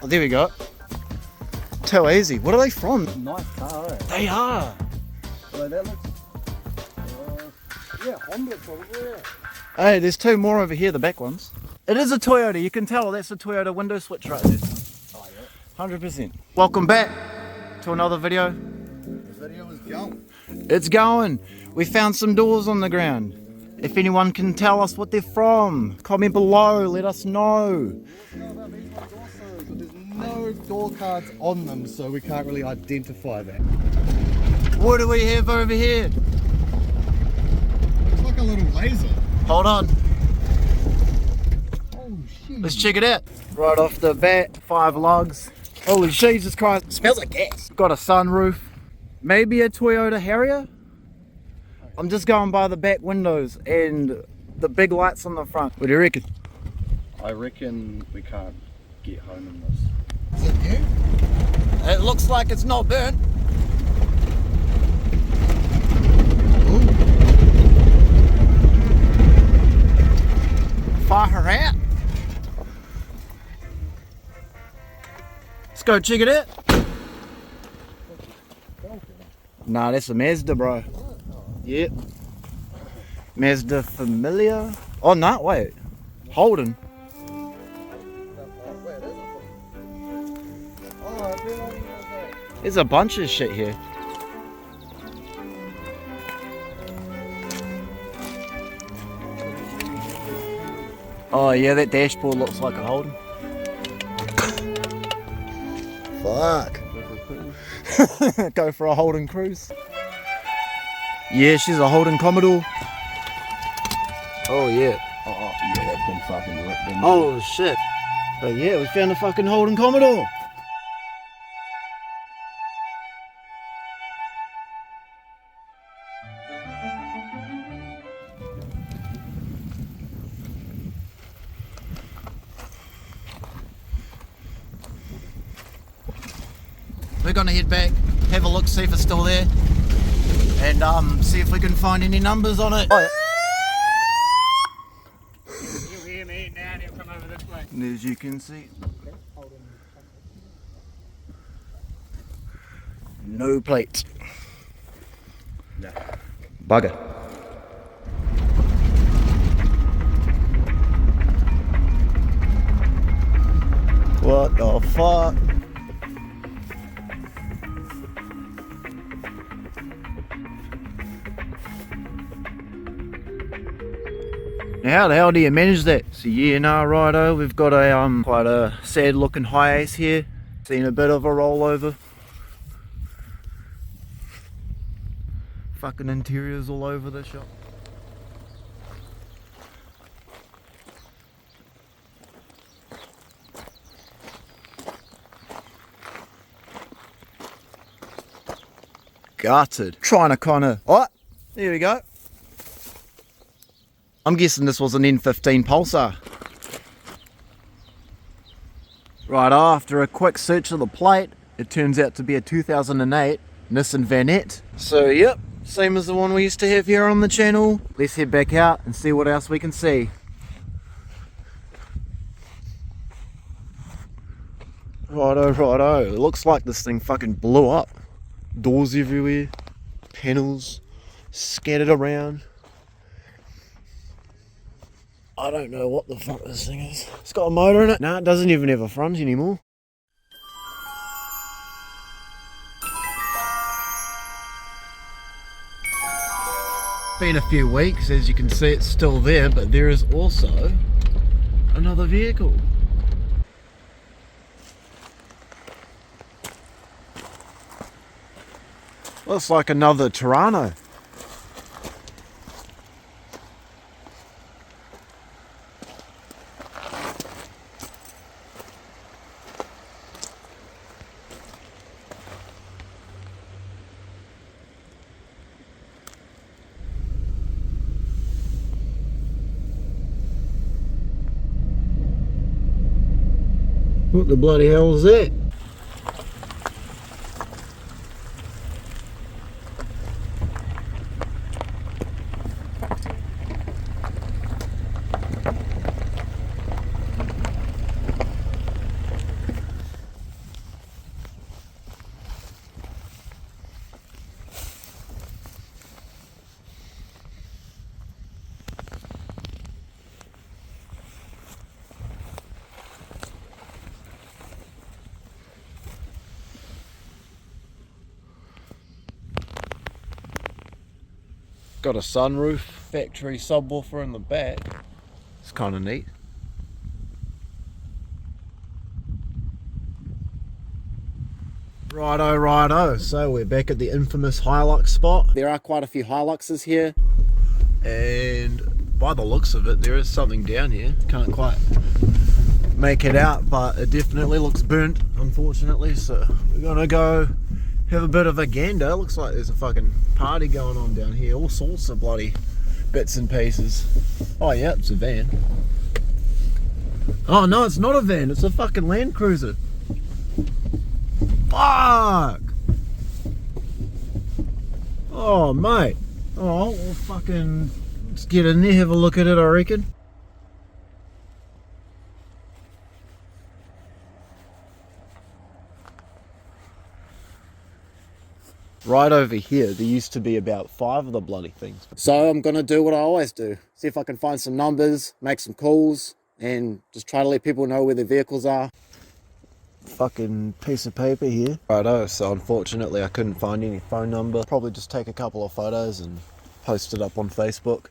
Oh, there we go. Too easy. What are they from? Nice car, eh? They are. So that looks... yeah, Honda probably, yeah. Hey, there's two more over here, the back ones. It is a Toyota, you can tell that's a Toyota window switch right there. Oh, yeah. 100%. Welcome back to another video. The video is going. It's going. We found some doors on the ground. If anyone can tell us what they're from, comment below, let us know. Let's know about these ones also, but there's no door cards on them, so we can't really identify that. What do we have over here? It's like a little laser. Hold on. Oh shit. Let's check it out. Right off the bat, 5 lugs. Holy Jesus Christ. Smells like gas. Got a sunroof. Maybe a Toyota Harrier? I'm just going by the back windows and the big lights on the front. What do you reckon? I reckon we can't get home in this. Is it new? It looks like it's not burnt. Far her out. Let's go check it out. Nah, that's a Mazda, bro. Yep. Mazda Familiar. Oh, no, wait. Holden. There's a bunch of shit here. Oh yeah, that dashboard looks like a Holden. Fuck. Go for a Holden cruise. Yeah, she's a Holden Commodore. Oh yeah. Oh yeah, that's been fucking ripped in. Oh shit. But yeah, we found a fucking Holden Commodore. We're gonna head back, have a look, see if it's still there, and see if we can find any numbers on it. Oh, yeah. You'll hear me now and he'll come over this way. And as you can see, no plate. No. Bugger. What the fuck? Now how the hell do you manage that? So yeah, nah, righto, we've got a quite a sad looking high ace here. Seen a bit of a rollover. Fucking interiors all over the shop. Gutted. Trying to kinda, oh, there we go. I'm guessing this was an N15 Pulsar. Right, after a quick search of the plate, it turns out to be a 2008 Nissan Vanette. So yep, same as the one we used to have here on the channel. Let's head back out and see what else we can see. Righto, righto. It looks like this thing fucking blew up. Doors everywhere, panels scattered around. I don't know what the fuck this thing is. It's got a motor in it. Nah, it doesn't even have a front anymore. Been a few weeks, as you can see it's still there, but there is also another vehicle. Looks like another Tirano. What the bloody hell is that? got a sunroof, factory subwoofer in the back. It's kind of neat. Righto, so we're back at the infamous Hilux spot. There are quite a few Hiluxes here, and by the looks of it, there is something down here. Can't quite make it out, but it definitely looks burnt, unfortunately, so we're gonna go have a bit of a gander. Looks like there's a fucking party going on down here, all sorts of bloody bits and pieces. Oh yeah, it's a van. Oh no, it's not a van, it's a fucking Land Cruiser. Fuck! Oh mate. Oh, we'll fucking, let's get in there, have a look at it, I reckon. Right over here, there used to be about 5 of the bloody things. So I'm gonna do what I always do. See if I can find some numbers, make some calls, and just try to let people know where their vehicles are. Fucking piece of paper here. Righto, so unfortunately I couldn't find any phone number. Probably just take a couple of photos and post it up on Facebook.